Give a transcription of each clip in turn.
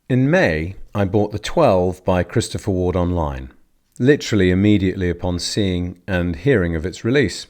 In May, I bought the 12 by Christopher Ward online, literally immediately upon seeing and hearing of its release.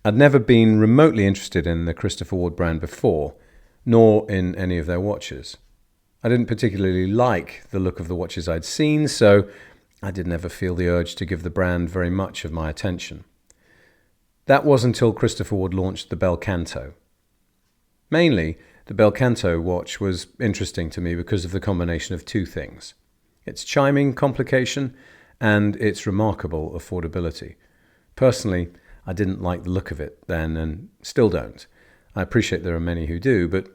I'd never been remotely interested in the Christopher Ward brand before, nor in any of their watches. I didn't particularly like the look of the watches I'd seen, so I did never feel the urge to give the brand very much of my attention. That was until Christopher Ward launched the Bel Canto. Mainly, the Bel Canto watch was interesting to me because of the combination of two things: its chiming complication and its remarkable affordability. Personally, I didn't like the look of it then and still don't. I appreciate there are many who do, but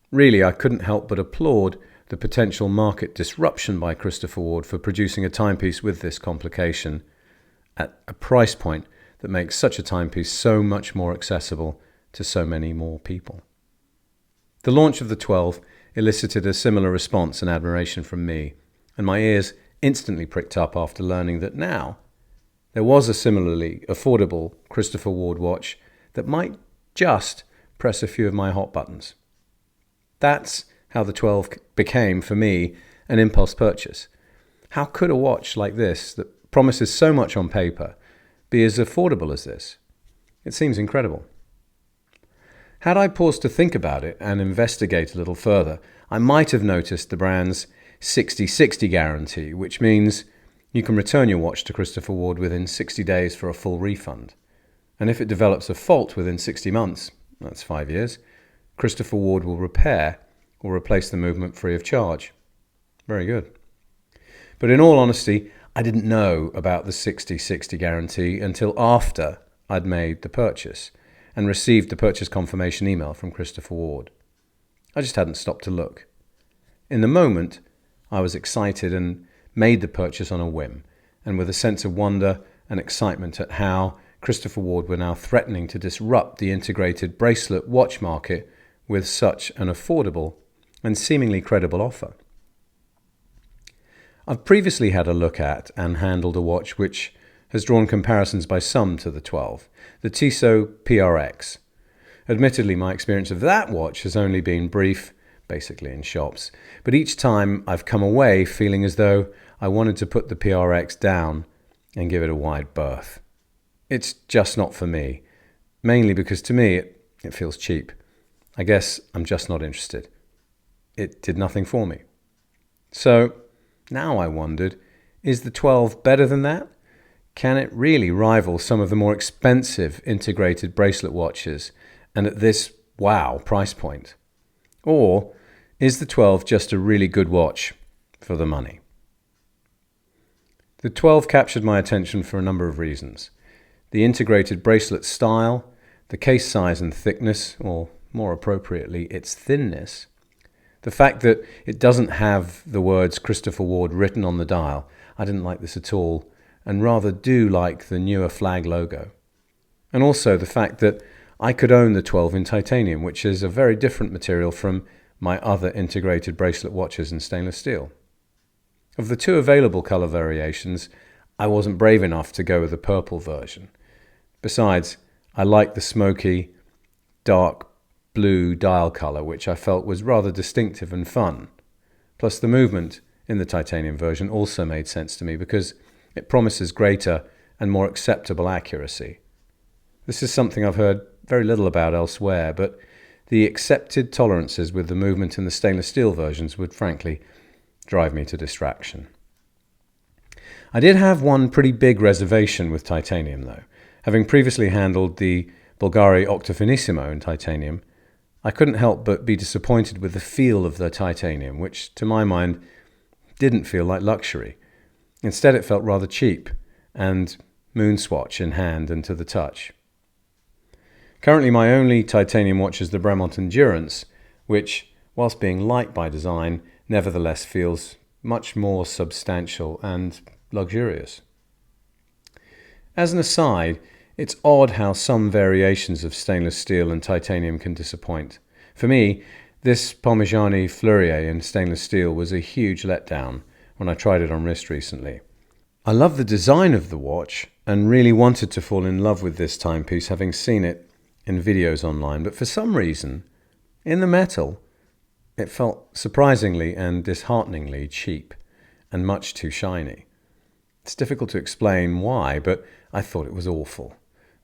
really I couldn't help but applaud the potential market disruption by Christopher Ward for producing a timepiece with this complication at a price point that makes such a timepiece so much more accessible to so many more people. The launch of the 12 elicited a similar response and admiration from me, and my ears instantly pricked up after learning that now there was a similarly affordable Christopher Ward watch that might just press a few of my hot buttons. That's how the 12 became, for me, an impulse purchase. How could a watch like this, that promises so much on paper, be as affordable as this? It seems incredible. Had I paused to think about it and investigate a little further, I might have noticed the brand's 60/60 guarantee, which means you can return your watch to Christopher Ward within 60 days for a full refund. And if it develops a fault within 60 months, that's 5 years, Christopher Ward will repair or replace the movement free of charge. Very good. But in all honesty, I didn't know about the 60/60 guarantee until after I'd made the purchase and received the purchase confirmation email from Christopher Ward. I just hadn't stopped to look. In the moment, I was excited and made the purchase on a whim, and with a sense of wonder and excitement at how Christopher Ward were now threatening to disrupt the integrated bracelet watch market with such an affordable and seemingly credible offer. I've previously had a look at and handled a watch which has drawn comparisons by some to the 12, the Tissot PRX. Admittedly, my experience of that watch has only been brief, basically in shops, but each time I've come away feeling as though I wanted to put the PRX down and give it a wide berth. It's just not for me, mainly because to me it feels cheap. I guess I'm just not interested. It did nothing for me. So now I wondered, is the 12 better than that? Can it really rival some of the more expensive integrated bracelet watches, and at this wow price point? Or is the 12 just a really good watch for the money? The 12 captured my attention for a number of reasons. The integrated bracelet style, the case size and thickness, or more appropriately, its thinness. The fact that it doesn't have the words Christopher Ward written on the dial. I didn't like this at all, and rather do like the newer flag logo. And also the fact that I could own the 12 in titanium, which is a very different material from my other integrated bracelet watches in stainless steel. Of the two available colour variations, I wasn't brave enough to go with the purple version. Besides, I liked the smoky, dark blue dial colour, which I felt was rather distinctive and fun. Plus the movement in the titanium version also made sense to me because it promises greater and more acceptable accuracy. This is something I've heard very little about elsewhere, but the accepted tolerances with the movement in the stainless steel versions would frankly drive me to distraction. I did have one pretty big reservation with titanium though. Having previously handled the Bulgari Finissimo in titanium, I couldn't help but be disappointed with the feel of the titanium, which to my mind didn't feel like luxury. Instead, it felt rather cheap and moonswatch in hand and to the touch. Currently, my only titanium watch is the Bremont Endurance, which, whilst being light by design, nevertheless feels much more substantial and luxurious. As an aside, it's odd how some variations of stainless steel and titanium can disappoint. For me, this Parmigiani Fleurier in stainless steel was a huge letdown when I tried it on wrist recently. I love the design of the watch and really wanted to fall in love with this timepiece, having seen it in videos online, but for some reason, in the metal, It felt surprisingly and dishearteningly cheap and much too shiny. It's difficult to explain why, but I thought it was awful.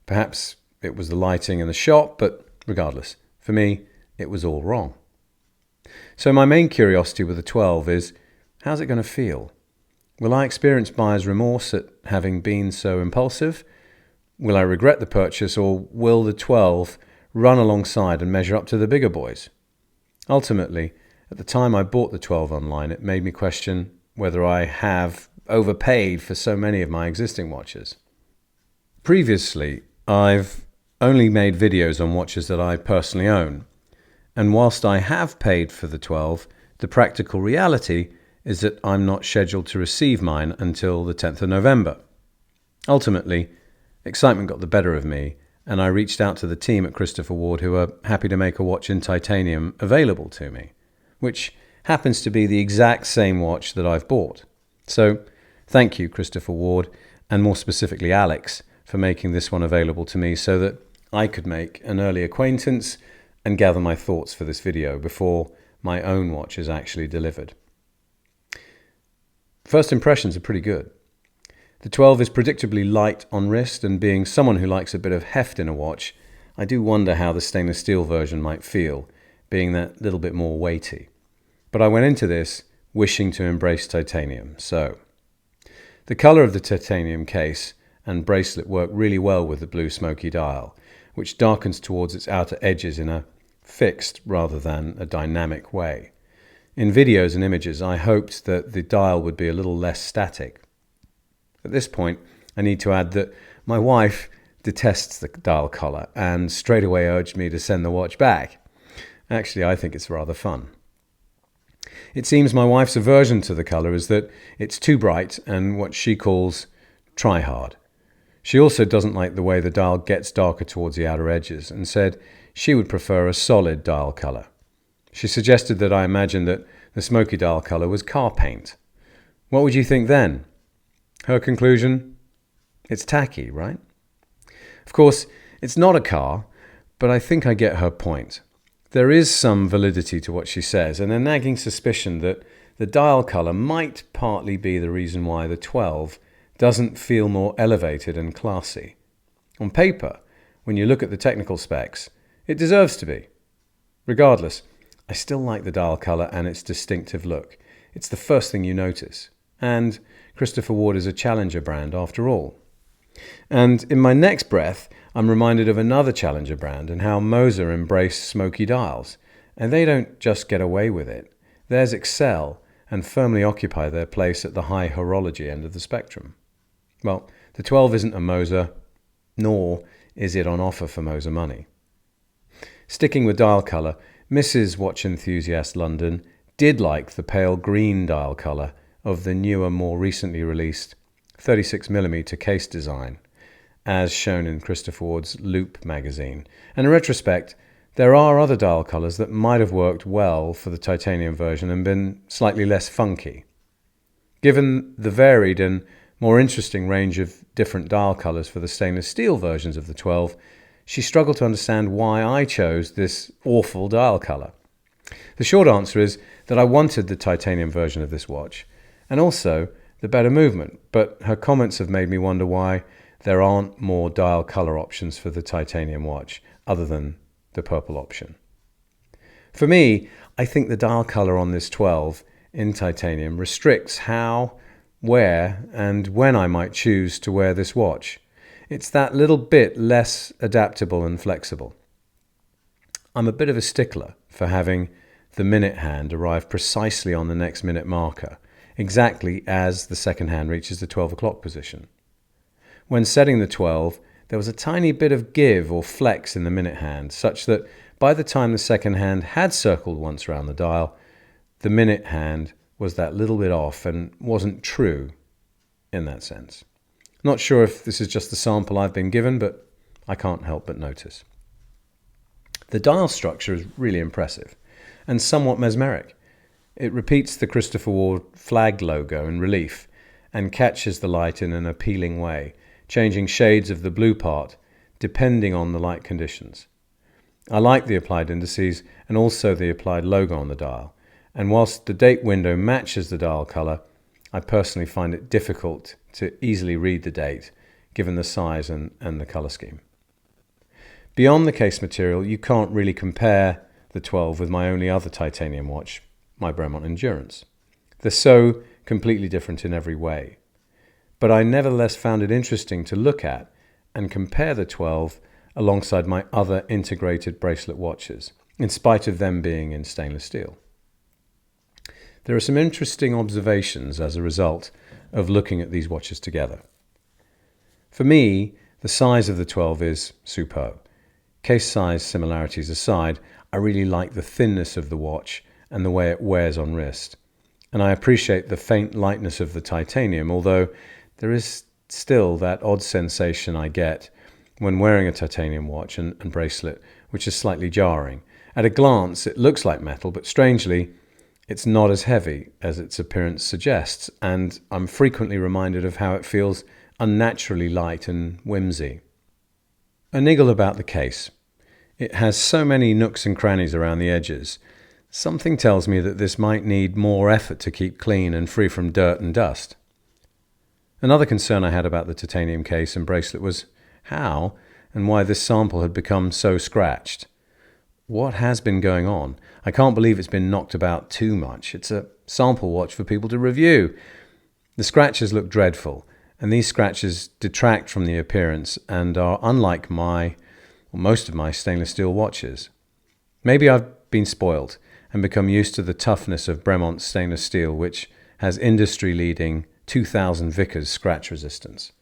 Perhaps it was the lighting in the shop, but regardless, for me, it was all wrong. So my main curiosity with the 12 is, how's it going to feel? Will I experience buyer's remorse at having been so impulsive? Will I regret the purchase, or will the 12 run alongside and measure up to the bigger boys? Ultimately, at the time I bought the 12 online, it made me question whether I have overpaid for so many of my existing watches. Previously, I've only made videos on watches that I personally own, and whilst I have paid for the 12, the practical reality is that I'm not scheduled to receive mine until the 10th of November. Ultimately, excitement got the better of me, and I reached out to the team at Christopher Ward, who are happy to make a watch in titanium available to me, which happens to be the exact same watch that I've bought. So thank you, Christopher Ward, and more specifically Alex, for making this one available to me so that I could make an early acquaintance and gather my thoughts for this video before my own watch is actually delivered. First impressions are pretty good. The 12 is predictably light on wrist, and being someone who likes a bit of heft in a watch, I do wonder how the stainless steel version might feel, being that little bit more weighty. But I went into this wishing to embrace titanium, so the colour of the titanium case and bracelet work really well with the blue smoky dial, which darkens towards its outer edges in a fixed rather than a dynamic way. In videos and images, I hoped that the dial would be a little less static. At this point, I need to add that my wife detests the dial collar and straight away urged me to send the watch back. Actually, I think it's rather fun. It seems my wife's aversion to the color is that it's too bright and what she calls try-hard. She also doesn't like the way the dial gets darker towards the outer edges and said she would prefer a solid dial color. She suggested that I imagine that the smoky dial color was car paint. What would you think then? Her conclusion? It's tacky, right? Of course, it's not a car, but I think I get her point. There is some validity to what she says, and a nagging suspicion that the dial color might partly be the reason why the 12 doesn't feel more elevated and classy. On paper, when you look at the technical specs, it deserves to be. Regardless, I still like the dial color and its distinctive look. It's the first thing you notice. And Christopher Ward is a challenger brand after all. And in my next breath, I'm reminded of another challenger brand and how Moser embrace smoky dials. And they don't just get away with it. Theirs excel and firmly occupy their place at the high horology end of the spectrum. Well, the 12 isn't a Moser, nor is it on offer for Moser money. Sticking with dial colour, Mrs. Watch Enthusiast London did like the pale green dial colour of the newer, more recently released 36mm case design, as shown in Christopher Ward's Loop magazine. And in retrospect, there are other dial colours that might have worked well for the titanium version and been slightly less funky. Given the varied and more interesting range of different dial colours for the stainless steel versions of the 12, she struggled to understand why I chose this awful dial colour. The short answer is that I wanted the titanium version of this watch, and also the better movement, but her comments have made me wonder why there aren't more dial colour options for the titanium watch, other than the purple option. For me, I think the dial colour on this 12 in titanium restricts how, where, and when I might choose to wear this watch. It's that little bit less adaptable and flexible. I'm a bit of a stickler for having the minute hand arrive precisely on the next minute marker, exactly as the second hand reaches the 12 o'clock position. When setting the 12, there was a tiny bit of give or flex in the minute hand, such that by the time the second hand had circled once around the dial, the minute hand was that little bit off and wasn't true in that sense. Not sure if this is just the sample I've been given, but I can't help but notice. The dial structure is really impressive and somewhat mesmeric. It repeats the Christopher Ward flag logo in relief and catches the light in an appealing way, changing shades of the blue part depending on the light conditions. I like the applied indices and also the applied logo on the dial, and whilst the date window matches the dial colour, I personally find it difficult to easily read the date given the size and the colour scheme. Beyond the case material, you can't really compare the 12 with my only other titanium watch, my Bremont Endurance. They're so completely different in every way. But I nevertheless found it interesting to look at and compare the 12 alongside my other integrated bracelet watches, in spite of them being in stainless steel. There are some interesting observations as a result of looking at these watches together. For me, the size of the 12 is superb. Case size similarities aside, I really like the thinness of the watch and the way it wears on wrist. And I appreciate the faint lightness of the titanium, although there is still that odd sensation I get when wearing a titanium watch and bracelet, which is slightly jarring. At a glance, it looks like metal, but strangely, it's not as heavy as its appearance suggests, and I'm frequently reminded of how it feels unnaturally light and whimsy. A niggle about the case. It has so many nooks and crannies around the edges. Something tells me that this might need more effort to keep clean and free from dirt and dust. Another concern I had about the titanium case and bracelet was how and why this sample had become so scratched. What has been going on? I can't believe it's been knocked about too much. It's a sample watch for people to review. The scratches look dreadful, and these scratches detract from the appearance and are unlike most of my stainless steel watches. Maybe I've been spoiled and become used to the toughness of Bremont stainless steel, which has industry-leading 2000 Vickers scratch resistance.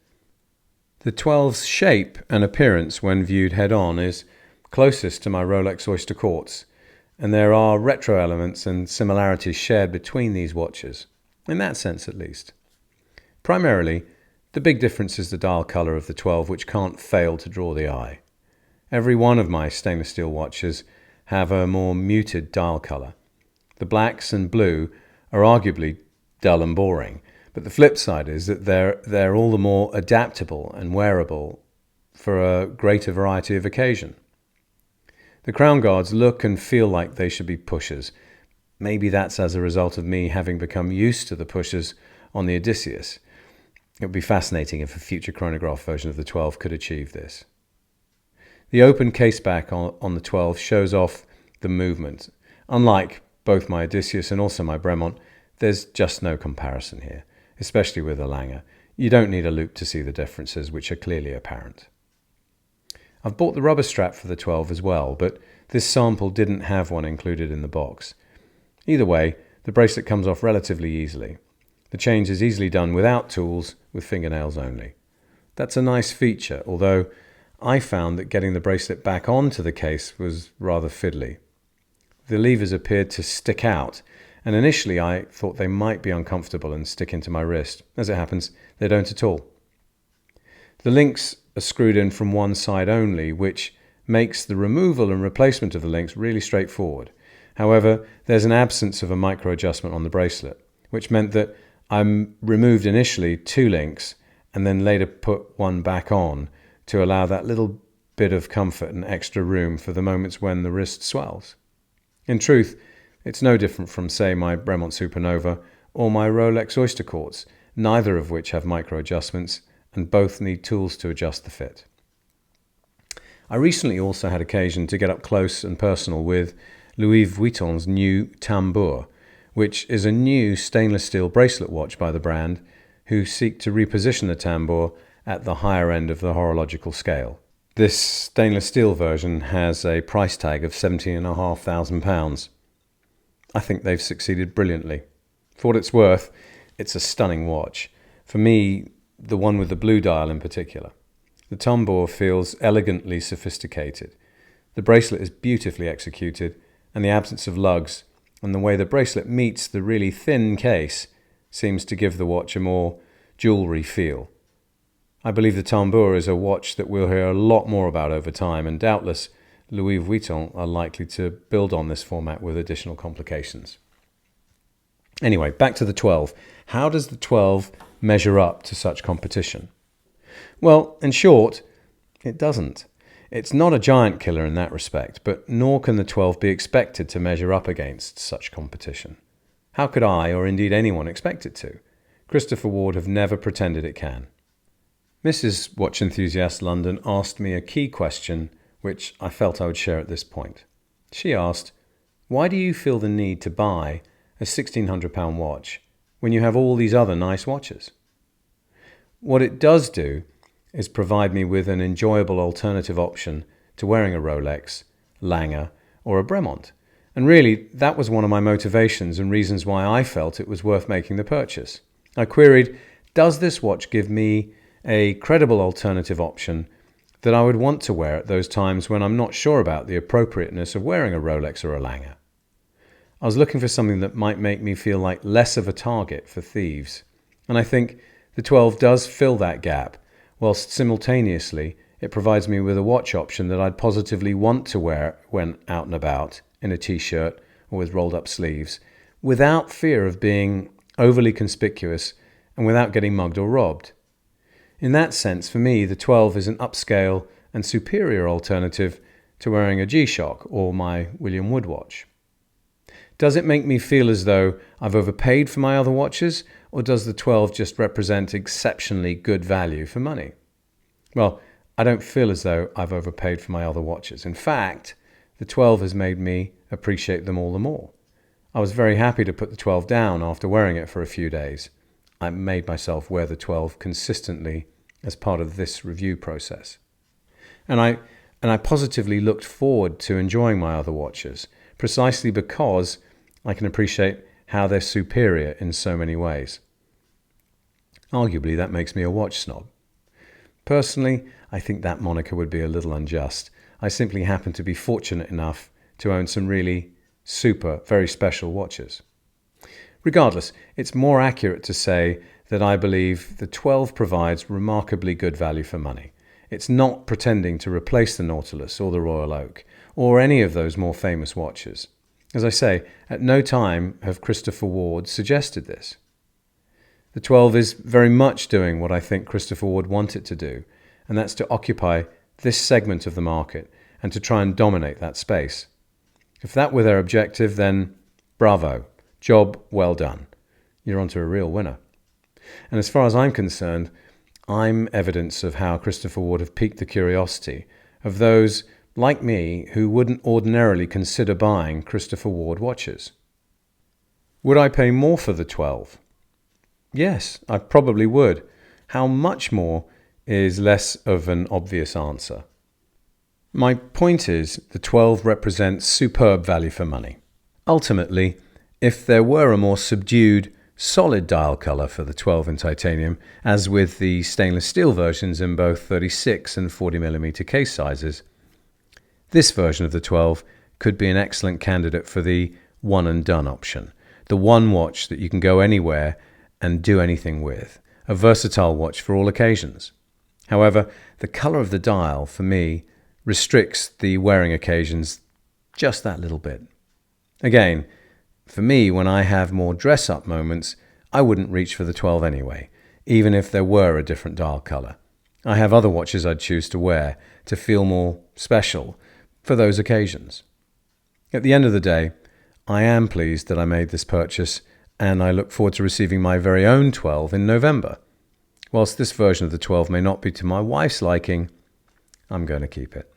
The 12's shape and appearance when viewed head-on is closest to my Rolex Oyster Quartz, and there are retro elements and similarities shared between these watches, in that sense at least. Primarily, the big difference is the dial colour of the 12, which can't fail to draw the eye. Every one of my stainless steel watches have a more muted dial colour. The blacks and blue are arguably dull and boring, but the flip side is that they're all the more adaptable and wearable for a greater variety of occasion. The crown guards look and feel like they should be pushers. Maybe that's as a result of me having become used to the pushers on the Odysseus. It would be fascinating if a future chronograph version of the 12 could achieve this. The open caseback on the 12 shows off the movement. Unlike both my Odysseus and also my Bremont, there's just no comparison here, especially with the Lange. You don't need a loop to see the differences, which are clearly apparent. I've bought the rubber strap for the 12 as well, but this sample didn't have one included in the box. Either way, the bracelet comes off relatively easily. The change is easily done without tools, with fingernails only. That's a nice feature, although I found that getting the bracelet back onto the case was rather fiddly. The levers appeared to stick out, and initially I thought they might be uncomfortable and stick into my wrist. As it happens, they don't at all. The links are screwed in from one side only, which makes the removal and replacement of the links really straightforward. However, there's an absence of a micro adjustment on the bracelet, which meant that I removed initially 2 links and then later put one back on to allow that little bit of comfort and extra room for the moments when the wrist swells. In truth, it's no different from, say, my Bremont Supernova or my Rolex Oyster Quartz, neither of which have micro adjustments, and both need tools to adjust the fit. I recently also had occasion to get up close and personal with Louis Vuitton's new Tambour, which is a new stainless steel bracelet watch by the brand, who seek to reposition the tambour at the higher end of the horological scale. This stainless steel version has a price tag of £17,500. I think they've succeeded brilliantly. For what it's worth, it's a stunning watch. For me, the one with the blue dial in particular. The tambour feels elegantly sophisticated. The bracelet is beautifully executed, and the absence of lugs and the way the bracelet meets the really thin case seems to give the watch a more jewellery feel. I believe the tambour is a watch that we'll hear a lot more about over time, and doubtless Louis Vuitton are likely to build on this format with additional complications. Anyway, back to the 12. How does the 12 measure up to such competition? Well, in short, it doesn't. It's not a giant killer in that respect, but nor can the 12 be expected to measure up against such competition. How could I, or indeed anyone, expect it to? Christopher Ward have never pretended it can. Mrs. Watch Enthusiast London asked me a key question, which I felt I would share at this point. She asked, "Why do you feel the need to buy a £1,600 watch when you have all these other nice watches?" What it does do is provide me with an enjoyable alternative option to wearing a Rolex, Lange, or a Bremont. And really, that was one of my motivations and reasons why I felt it was worth making the purchase. I queried, does this watch give me a credible alternative option that I would want to wear at those times when I'm not sure about the appropriateness of wearing a Rolex or a Lange? I was looking for something that might make me feel like less of a target for thieves. And I think the 12 does fill that gap, whilst simultaneously it provides me with a watch option that I'd positively want to wear when out and about in a t-shirt or with rolled up sleeves, without fear of being overly conspicuous and without getting mugged or robbed. In that sense, for me, the 12 is an upscale and superior alternative to wearing a GShock or my William Wood watch. Does it make me feel as though I've overpaid for my other watches, or does the 12 just represent exceptionally good value for money? Well, I don't feel as though I've overpaid for my other watches. In fact, the 12 has made me appreciate them all the more. I was very happy to put the 12 down after wearing it for a few days. I made myself wear the 12 consistently as part of this review process. And I positively looked forward to enjoying my other watches, precisely because I can appreciate how they're superior in so many ways. Arguably, that makes me a watch snob. Personally, I think that moniker would be a little unjust. I simply happen to be fortunate enough to own some really super, very special watches. Regardless, it's more accurate to say that I believe the 12 provides remarkably good value for money. It's not pretending to replace the Nautilus or the Royal Oak or any of those more famous watches. As I say, at no time have Christopher Ward suggested this. The 12 is very much doing what I think Christopher Ward want it to do, and that's to occupy this segment of the market and to try and dominate that space. If that were their objective, then bravo, job well done. You're onto a real winner. And as far as I'm concerned, I'm evidence of how Christopher Ward have piqued the curiosity of those like me who wouldn't ordinarily consider buying Christopher Ward watches. Would I pay more for the 12? Yes, I probably would. How much more is less of an obvious answer. My point is, the 12 represents superb value for money. Ultimately, if there were a more subdued, solid dial colour for the 12 in titanium, as with the stainless steel versions in both 36 and 40mm case sizes, this version of the 12 could be an excellent candidate for the one and done option, the one watch that you can go anywhere and do anything with, a versatile watch for all occasions. However, the colour of the dial, for me, restricts the wearing occasions just that little bit. Again, for me, when I have more dress-up moments, I wouldn't reach for the 12 anyway, even if there were a different dial colour. I have other watches I'd choose to wear to feel more special for those occasions. At the end of the day, I am pleased that I made this purchase, and I look forward to receiving my very own 12 in November. Whilst this version of the 12 may not be to my wife's liking, I'm going to keep it.